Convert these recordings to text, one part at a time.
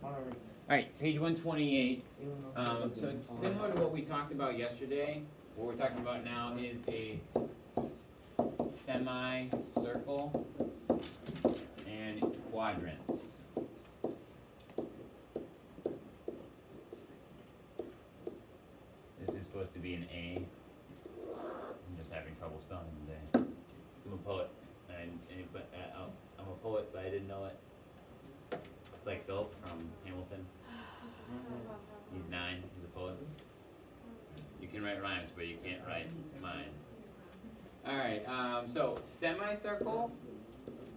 Alright, page 128. So it's similar to what we talked about yesterday. What we're talking about now is a semicircle and quadrants. This is supposed to be an A. I'm just having trouble spelling today. I'm a poet. I'm a poet, but I didn't know it. It's like Philip from Hamilton. He's 9. He's a poet. You can write rhymes, but you can't write mine. All right. So semicircle.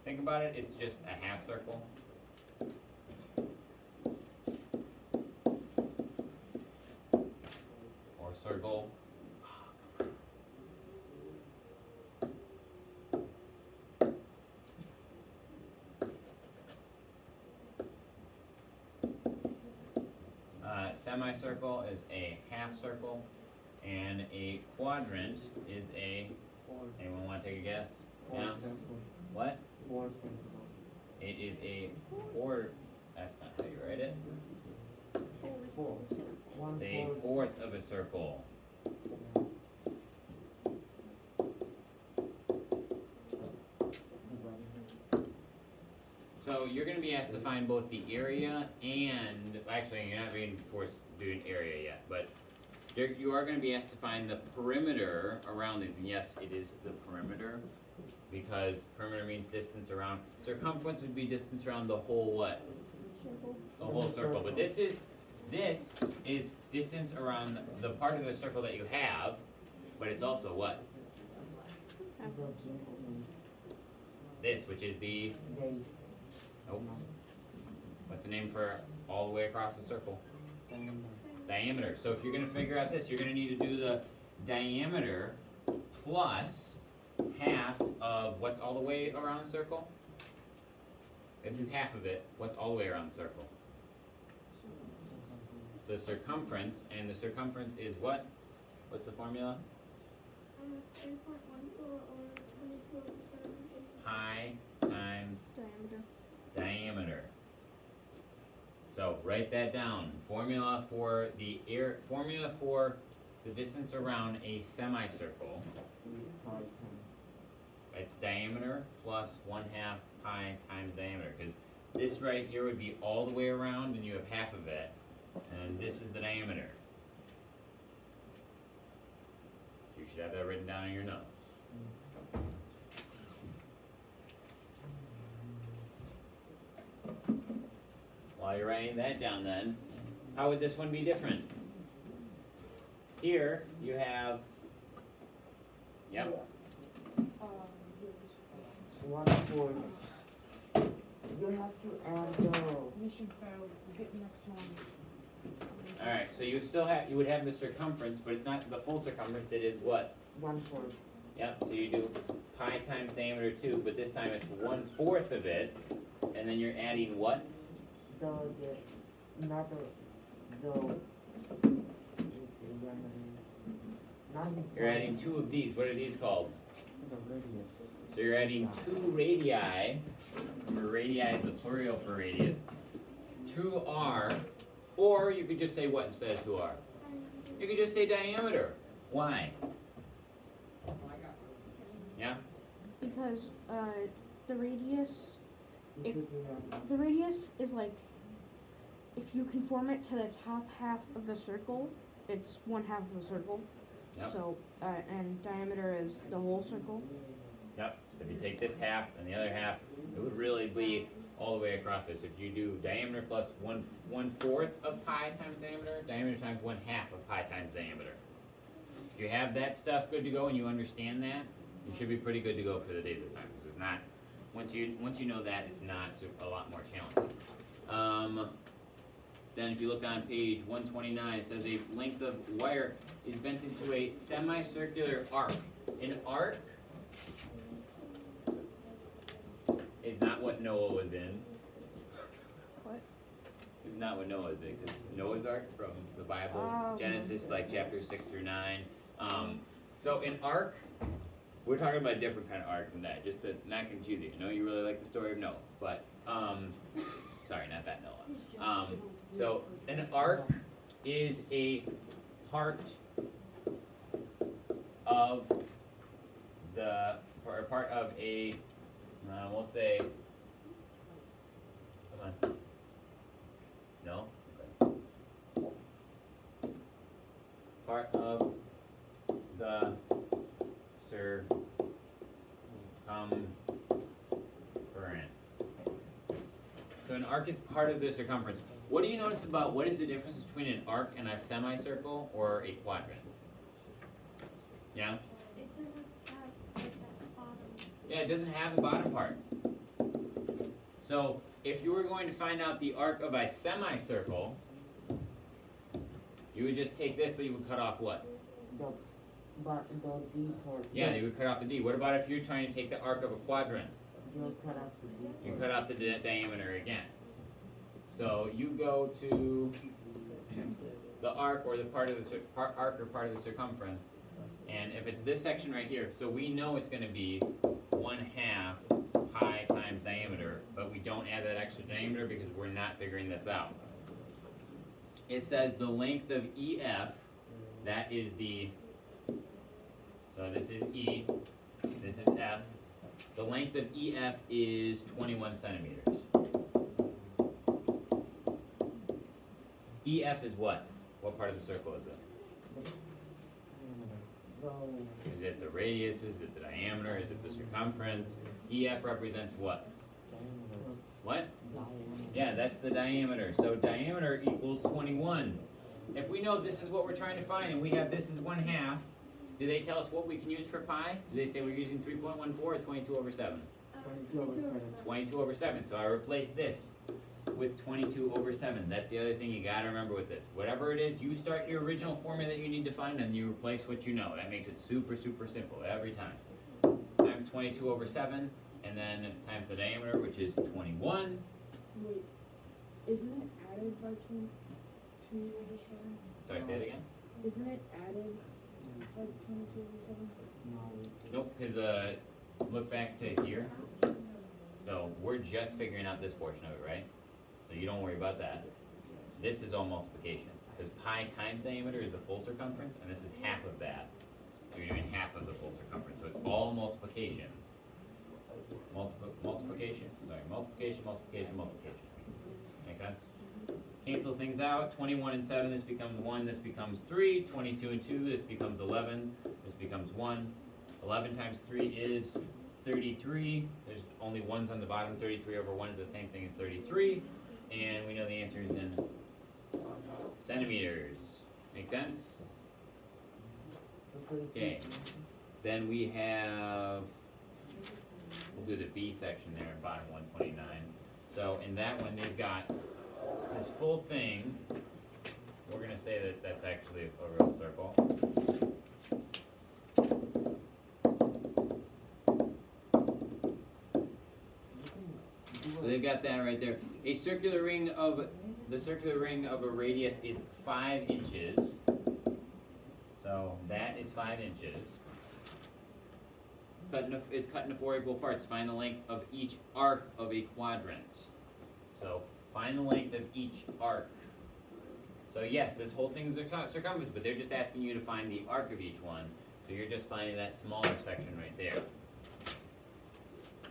Think about it. It's just a half circle. Or circle. Semicircle is a half circle, and a quadrant is a. Anyone want to take a guess? Yeah. What? It is a fourth. That's not how you write it. It's a fourth of a circle. So you're going to be asked to find both the area and, actually you're not being forced to do an area yet, but you are going to be asked to find the perimeter around these. And yes, it is the perimeter, because perimeter means distance around. Circumference would be distance around the whole what? Circle. The whole circle. But this is distance around the part of the circle that you have, but it's also what? This, which is the. Nope. What's the name for all the way across the circle? Diameter. So if you're going to figure out this, you're going to need to do the diameter plus half of what's all the way around the circle? This is half of it. What's all the way around the circle? The circumference, and the circumference is what? What's the formula? 3.14 or 22.7. Pi times Diameter. diameter. So write that down. Formula for the distance around a semicircle. It's diameter plus 1/2 pi times diameter, because this right here would be all the way around and you have half of it, and this is the diameter. So you should have that written down in your notes. While you're writing that down then, how would this one be different? Here you have, yep. 1/4. You have to add the. Mission failed. Get next one. Alright, so you would have the circumference, but it's not the full circumference, it is what? 1/4. Yep, so you do pi times diameter 2, but this time it's 1/4 of it, and then you're adding what? You're adding 2 of these. What are these called? The radius. So you're adding 2 radii. Remember, radii is the plural for radius. 2r, or you could just say what instead of 2r? You could just say diameter. Why? Yeah? Because the radius, if the radius is like, if you conform it to the top half of the circle, it's 1/2 of the circle. Yep. So and diameter is the whole circle. Yep. So if you take this half and the other half, it would really be all the way across there. So if you do diameter plus 1/4 of pi times diameter times 1/2 of pi times diameter. If you have that stuff good to go and you understand that, you should be pretty good to go for the day's assignment. It's not, once you know that, it's not a lot more challenging. Then if you look on page 129, it says a length of wire is bent into a semicircular arc. An arc is not what Noah was in. What? It's not what Noah was in. It's Noah's Ark from the Bible, Genesis, like chapters 6 through 9. So an ark, we're talking about a different kind of ark than that, just to not confuse you. I know you really like the story of Noah, but sorry, not that Noah. So an arc is a part of the, or part of a, we'll say, come on. No? Okay. Part of the circumference. So an arc is part of the circumference. What do you notice about what is the difference between an arc and a semicircle or a quadrant? Yeah? It doesn't have like that bottom. Yeah, it doesn't have the bottom part. So if you were going to find out the arc of a semicircle, you would just take this, but you would cut off what? The D part. Yeah, you would cut off the D. What about if you're trying to take the arc of a quadrant? You'll cut off the D You part. cut off the diameter again. So you go to the arc or the part of the arc or part of the circumference, and if it's this section right here, so we know it's going to be 1/2 pi times diameter, but we don't add that extra diameter because we're not figuring this out. It says the length of EF, that is the, so this is E, this is F. The length of EF is 21 centimeters. EF is what? What part of the circle is it? Is it the radius? Is it the diameter? Is it the circumference? EF represents what? What? Yeah, that's the diameter. So diameter equals 21. If we know this is what we're trying to find and we have this as 1/2, do they tell us what we can use for pi? Do they say we're using 3.14 or 22/7? 22/7. So I replace this with 22/7. That's the other thing you gotta remember with this. Whatever it is, you start your original formula that you need to find and you replace what you know. That makes it super, super simple every time. Times 22/7 and then times the diameter, which is 21. Wait, isn't it added by 22/7? Sorry, say it again? Isn't it added by 22/7? Nope, because look back to here. So we're just figuring out this portion of it, right? So you don't worry about that. This is all multiplication. Because pi times diameter is the full circumference, and this is half of that. So you're doing half of the full circumference. So it's all multiplication. Multiplication. Make sense? Cancel things out. 21 and 7, this becomes 1, this becomes 3. 22 and 2, this becomes 11, this becomes 1. 11 times 3 is 33. There's only 1's on the bottom. 33 over 1 is the same thing as 33. And we know the answer is in centimeters. Make sense? Okay. Then we have, we'll do the B section there, bottom 129. So in that one, they've got this full thing. We're going to say that that's actually a real circle. So they've got that right there. The circular ring of a radius is 5 inches. So that is 5 inches. Is cut into 4 equal parts. Find the length of each arc of a quadrant. So find the length of each arc. So yes, this whole thing is a circumference, but they're just asking you to find the arc of each one. So you're just finding that smaller section right there.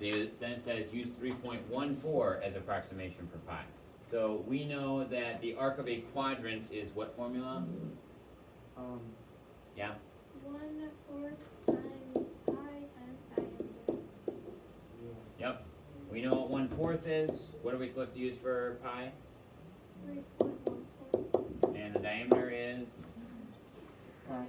Then it says use 3.14 as approximation for pi. So we know that the arc of a quadrant is what formula? Yeah? 1/4 times pi times diameter. Yep. We know what 1/4 is. What are we supposed to use for pi? 3.14. And the diameter is? 5.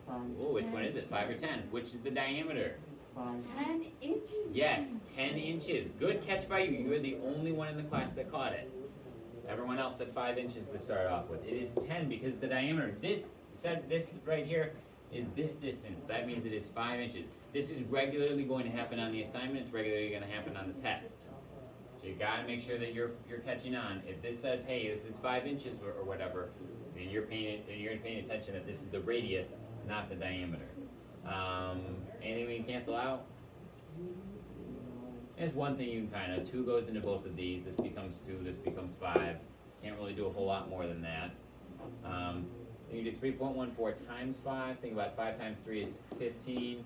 Oh, which one is it? 5 or 10? Which is the diameter? 5. 10 inches. Yes, 10 inches. Good catch by you. You were the only one in the class that caught it. Everyone else said 5 inches to start off with. It is 10 because the diameter, this right here is this distance. That means it is 5 inches. This is regularly going to happen on the assignment. It's regularly going to happen on the test. So you got to make sure that you're catching on. If this says, hey, this is 5 inches or whatever, then you're paying attention that this is the radius, not the diameter. Anything we can cancel out? There's one thing you can 2 goes into both of these. This becomes 2, this becomes 5. 5. Can't really do a whole lot more than that. You do 3.14 times 5. Think about 5 times 3 is 15.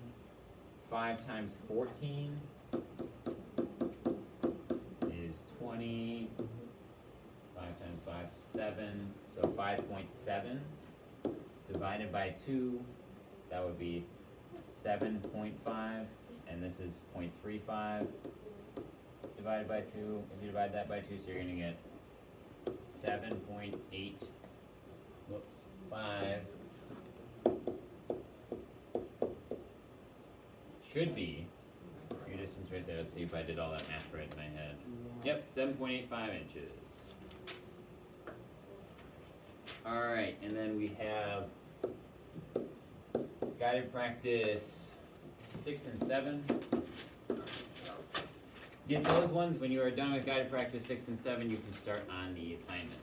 5 times 14 is 20. 5 times 5 is 7. So 5.7 divided by 2, that would be 7.5. And this is 0.35 divided by 2. If you divide that by 2, so you're going to get 7.8. Whoops. 5 should be your distance right there. Let's see if I did all that math right in my head. Yep, 7.85 inches. Alright, and then we have guided practice 6 and 7. Get those ones. When you are done with guided practice 6 and 7, you can start on the assignment.